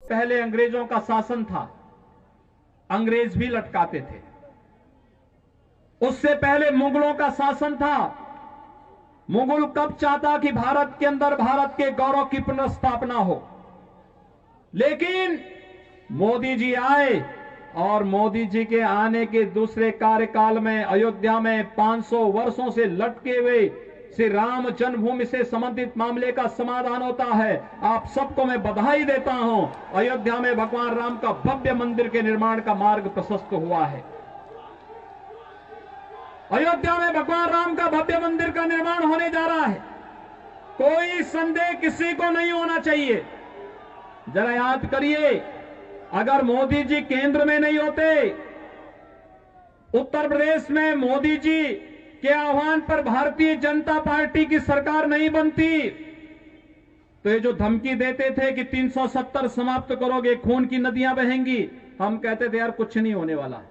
पहले अंग्रेजों का शासन था, अंग्रेज भी लटकाते थे। उससे पहले मुगलों का शासन था। मुगल कब चाहता कि भारत के अंदर भारत के गौरव की पुनर्स्थापना हो, लेकिन मोदी जी आए और मोदी जी के आने के दूसरे कार्यकाल में अयोध्या में 500 वर्षों से लटके हुए श्री राम जन्मभूमि से संबंधित मामले का समाधान होता है। आप सबको मैं बधाई देता हूं। अयोध्या में भगवान राम का भव्य मंदिर के निर्माण का मार्ग प्रशस्त हुआ है। अयोध्या में भगवान राम का भव्य मंदिर का निर्माण होने जा रहा है, कोई संदेह किसी को नहीं होना चाहिए। जरा याद करिए, अगर मोदी जी केंद्र में नहीं होते, उत्तर प्रदेश में मोदी जी के आह्वान पर भारतीय जनता पार्टी की सरकार नहीं बनती, तो ये जो धमकी देते थे कि 370 समाप्त करोगे, खून की नदियां बहेंगी, हम कहते थे यार कुछ नहीं होने वाला।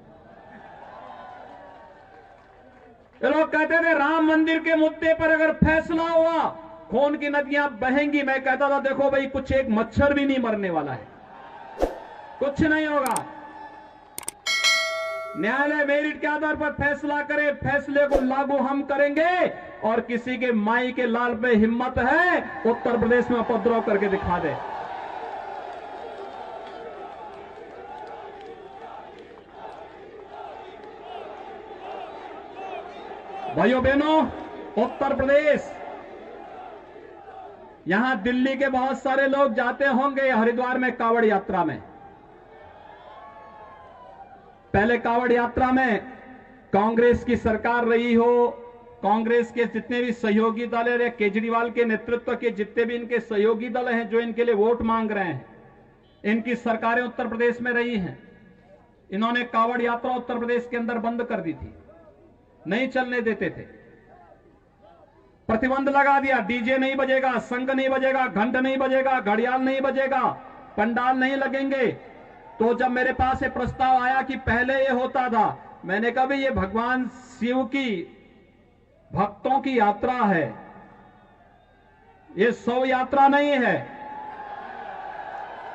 ये लोग कहते थे राम मंदिर के मुद्दे पर अगर फैसला हुआ खून की नदियां बहेंगी। मैं कहता था देखो भाई, कुछ एक मच्छर भी नहीं मरने वाला है, कुछ नहीं होगा। न्यायालय मेरिट के आधार पर फैसला करे, फैसले को लागू हम करेंगे। और किसी के माई के लाल पे हिम्मत है उत्तर प्रदेश में उपद्रव करके दिखा दे। भाइयों बहनों, उत्तर प्रदेश, यहां दिल्ली के बहुत सारे लोग जाते होंगे हरिद्वार में कांवड़ यात्रा में। पहले कांवड़ यात्रा में कांग्रेस की सरकार रही हो, कांग्रेस के जितने भी सहयोगी दल है, केजरीवाल के नेतृत्व के जितने भी इनके सहयोगी दल हैं जो इनके लिए वोट मांग रहे हैं, इनकी सरकारें उत्तर प्रदेश में रही हैं। इन्होंने कांवड़ यात्रा उत्तर प्रदेश के अंदर बंद कर दी थी, नहीं चलने देते थे, प्रतिबंध लगा दिया। डीजे नहीं बजेगा, संग नहीं बजेगा, घंट नहीं बजेगा, घड़ियाल नहीं बजेगा, पंडाल नहीं लगेंगे। तो जब मेरे पास ये प्रस्ताव आया कि पहले ये होता था, मैंने कहा भाई ये भगवान शिव की भक्तों की यात्रा है, ये शव यात्रा नहीं है।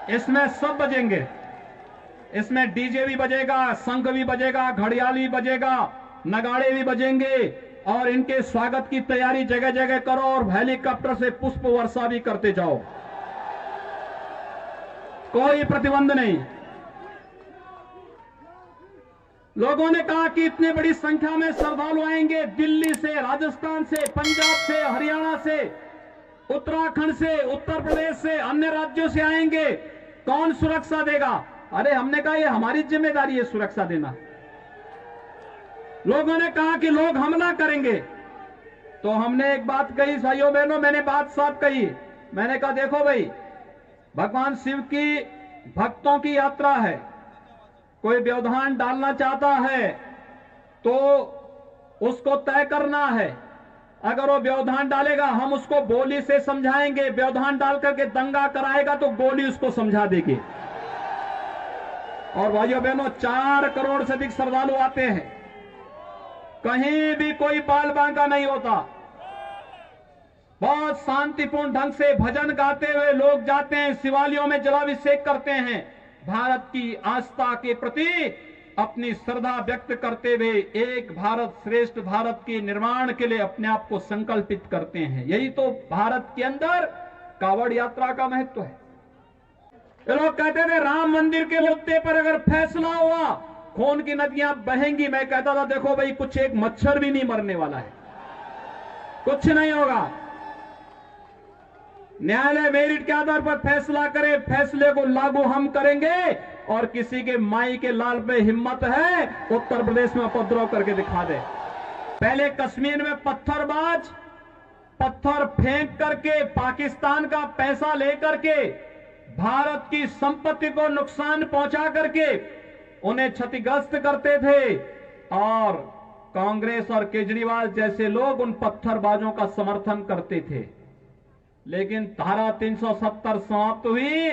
इसमें सब बजेंगे, इसमें डीजे भी बजेगा, शंख भी बजेगा, घड़ियाल भी बजेगा, नगाड़े भी बजेंगे, और इनके स्वागत की तैयारी जगह जगह करो और हेलीकॉप्टर से पुष्प वर्षा भी करते जाओ, कोई प्रतिबंध नहीं। लोगों ने कहा कि इतनी बड़ी संख्या में श्रद्धालु आएंगे, दिल्ली से, राजस्थान से, पंजाब से, हरियाणा से, उत्तराखंड से, उत्तर प्रदेश से, अन्य राज्यों से आएंगे, कौन सुरक्षा देगा? अरे हमने कहा ये हमारी जिम्मेदारी है सुरक्षा देना। लोगों ने कहा कि लोग हमला करेंगे, तो हमने एक बात कही, भाइयों बहनों, मैंने बात साफ कही। मैंने कहा देखो भाई, भगवान शिव की भक्तों की यात्रा है, कोई व्यवधान डालना चाहता है तो उसको तय करना है। अगर वो व्यवधान डालेगा हम उसको गोली से समझाएंगे, व्यवधान डाल करके दंगा कराएगा तो गोली उसको समझा देगी। और भाइयों बहनों, 4 करोड़ से अधिक श्रद्धालु आते हैं, कहीं भी कोई बाल बांका नहीं होता, बहुत शांतिपूर्ण ढंग से भजन गाते हुए लोग जाते हैं, शिवालयों में जलाभिषेक करते हैं, भारत की आस्था के प्रति अपनी श्रद्धा व्यक्त करते हुए एक भारत श्रेष्ठ भारत के निर्माण के लिए अपने आप को संकल्पित करते हैं। यही तो भारत के अंदर कांवड़ यात्रा का महत्व है। ये लोग कहते थे राम मंदिर के मुद्दे पर अगर फैसला हुआ खून की नदियां बहेंगी। मैं कहता था देखो भाई, कुछ एक मच्छर भी नहीं मरने वाला है, कुछ नहीं होगा। न्यायालय मेरिट के आधार पर फैसला करे, फैसले को लागू हम करेंगे। और किसी के माई के लाल पे हिम्मत है उत्तर प्रदेश में उपद्रव करके दिखा दे। पहले कश्मीर में पत्थरबाज पत्थर फेंक करके पाकिस्तान का पैसा लेकर के भारत की संपत्ति को नुकसान पहुंचा करके उन्हें क्षतिग्रस्त करते थे, और कांग्रेस और केजरीवाल जैसे लोग उन पत्थरबाजों का समर्थन करते थे। लेकिन धारा 370 समाप्त हुई,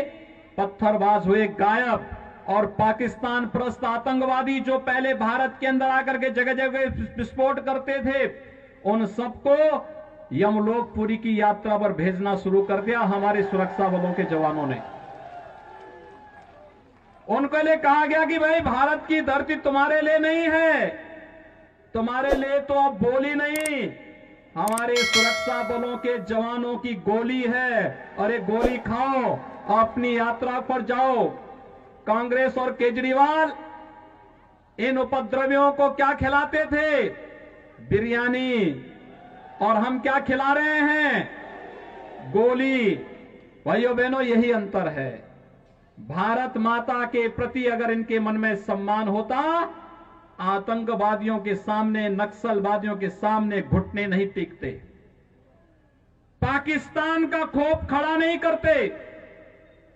पत्थरबाज हुए गायब, और पाकिस्तान परस्त आतंकवादी जो पहले भारत के अंदर आकर के जगह जगह विस्फोट करते थे, उन सबको यमलोकपुरी की यात्रा पर भेजना शुरू कर दिया हमारे सुरक्षा बलों के जवानों ने। उनके लिए कहा गया कि भाई भारत की धरती तुम्हारे लिए नहीं है, तुम्हारे लिए तो अब बोली नहीं, हमारे सुरक्षा बलों के जवानों की गोली है और ये गोली खाओ, अपनी यात्रा पर जाओ। कांग्रेस और केजरीवाल इन उपद्रवियों को क्या खिलाते थे? बिरयानी। और हम क्या खिला रहे हैं? गोली। भाइयों बहनों, यही अंतर है। भारत माता के प्रति अगर इनके मन में सम्मान होता, आतंकवादियों के सामने, नक्सलवादियों के सामने घुटने नहीं टेकते, पाकिस्तान का खौफ खड़ा नहीं करते।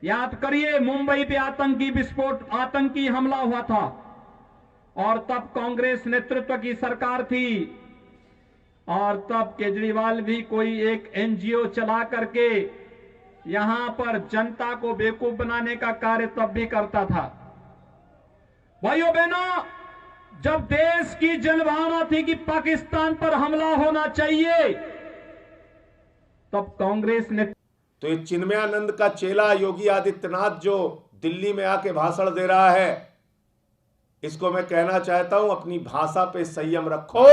याद करिए, मुंबई पे आतंकी विस्फोट, आतंकी हमला हुआ था और तब कांग्रेस नेतृत्व की सरकार थी और तब केजरीवाल भी कोई एक एनजीओ चला करके यहां पर जनता को बेवकूफ बनाने का कार्य तब भी करता था। भाइयों बहनों, जब देश की जनभावना थी कि पाकिस्तान पर हमला होना चाहिए, तब कांग्रेस ने तो ये चिन्मयानंद का चेला योगी आदित्यनाथ जो दिल्ली में आके भाषण दे रहा है, इसको मैं कहना चाहता हूं, अपनी भाषा पे संयम रखो,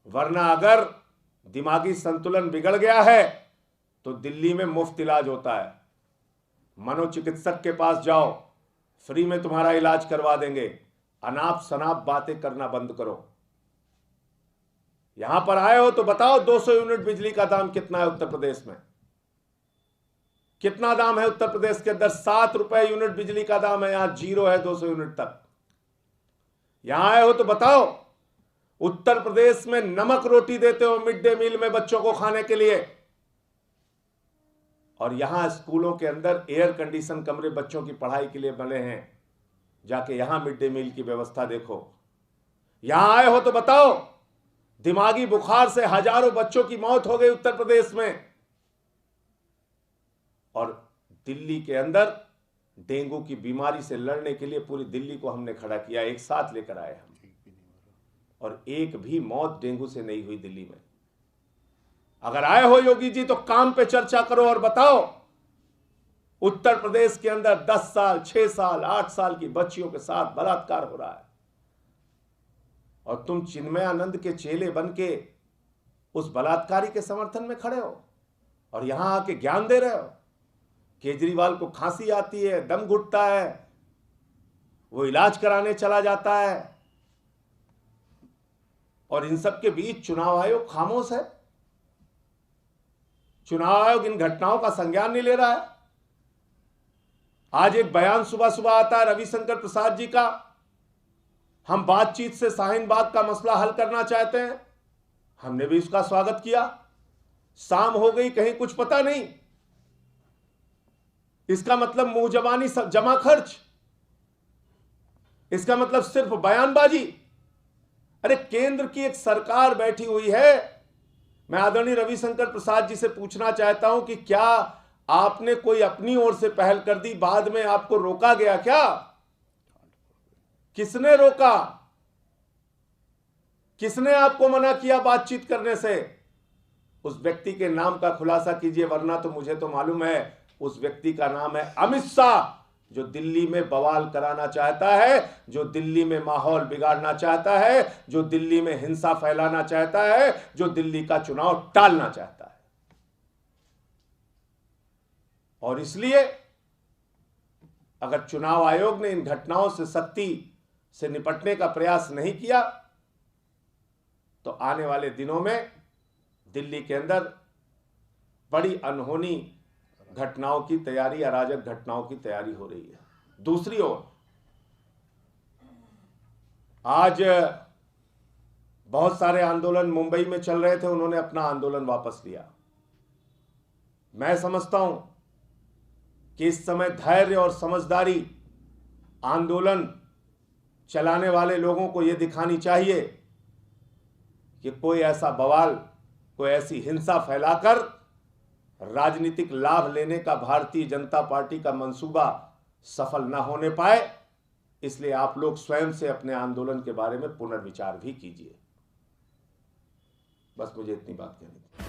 वरना अगर दिमागी संतुलन बिगड़ गया है तो दिल्ली में मुफ्त इलाज होता है। मनोचिकित्सक के पास जाओ, फ्री में तुम्हारा इलाज करवा देंगे। अनाप शनाप बातें करना बंद करो। यहां पर आए हो तो बताओ 200 यूनिट बिजली का दाम कितना है उत्तर प्रदेश में? कितना दाम है उत्तर प्रदेश के अंदर? 7 रुपए यूनिट बिजली का दाम है, यहां जीरो है 200 यूनिट तक। यहां आए हो तो बताओ, उत्तर प्रदेश में नमक रोटी देते हो मिड डे मील में बच्चों को खाने के लिए, और यहां स्कूलों के अंदर एयर कंडीशन कमरे बच्चों की पढ़ाई के लिए बने हैं। जाके यहां मिड डे मील की व्यवस्था देखो। यहां आए हो तो बताओ, दिमागी बुखार से हजारों बच्चों की मौत हो गई उत्तर प्रदेश में, और दिल्ली के अंदर डेंगू की बीमारी से लड़ने के लिए पूरी दिल्ली को हमने खड़ा किया, एक साथ लेकर आए हम, और एक भी मौत डेंगू से नहीं हुई दिल्ली में। अगर आए हो योगी जी तो काम पे चर्चा करो और बताओ, उत्तर प्रदेश के अंदर 10 साल, 6 साल, 8 साल की बच्चियों के साथ बलात्कार हो रहा है, और तुम चिन्मयानंद के चेले बन के उस बलात्कारी के समर्थन में खड़े हो और यहां आके ज्ञान दे रहे हो। केजरीवाल को खांसी आती है, दम घुटता है, वो इलाज कराने चला जाता है, और इन सब के बीच चुनाव आयोग खामोश है। चुनाव आयोग इन घटनाओं का संज्ञान नहीं ले रहा है। आज एक बयान सुबह सुबह आता है रविशंकर प्रसाद जी का, हम बातचीत से शाहीन बाग का मसला हल करना चाहते हैं। हमने भी इसका स्वागत किया। शाम हो गई, कहीं कुछ पता नहीं। इसका मतलब मुंह जबानी जमा खर्च, इसका मतलब सिर्फ बयानबाजी। अरे केंद्र की एक सरकार बैठी हुई है। मैं आदरणीय रविशंकर प्रसाद जी से पूछना चाहता हूं कि क्या आपने कोई अपनी ओर से पहल कर दी, बाद में आपको रोका गया क्या? किसने रोका? किसने आपको मना किया बातचीत करने से? उस व्यक्ति के नाम का खुलासा कीजिए, वरना तो मुझे तो मालूम है उस व्यक्ति का नाम है अमित शाह, जो दिल्ली में बवाल कराना चाहता है, जो दिल्ली में माहौल बिगाड़ना चाहता है, जो दिल्ली में हिंसा फैलाना चाहता है, जो दिल्ली का चुनाव टालना चाहता है। और इसलिए अगर चुनाव आयोग ने इन घटनाओं से सख्ती से निपटने का प्रयास नहीं किया तो आने वाले दिनों में दिल्ली के अंदर बड़ी अनहोनी घटनाओं की तैयारी, अराजक घटनाओं की तैयारी हो रही है। दूसरी ओर आज बहुत सारे आंदोलन मुंबई में चल रहे थे, उन्होंने अपना आंदोलन वापस लिया। मैं समझता हूं कि इस समय धैर्य और समझदारी आंदोलन चलाने वाले लोगों को यह दिखानी चाहिए कि कोई ऐसा बवाल, कोई ऐसी हिंसा फैलाकर राजनीतिक लाभ लेने का भारतीय जनता पार्टी का मंसूबा सफल न होने पाए। इसलिए आप लोग स्वयं से अपने आंदोलन के बारे में पुनर्विचार भी कीजिए। बस मुझे इतनी बात कहनी थी।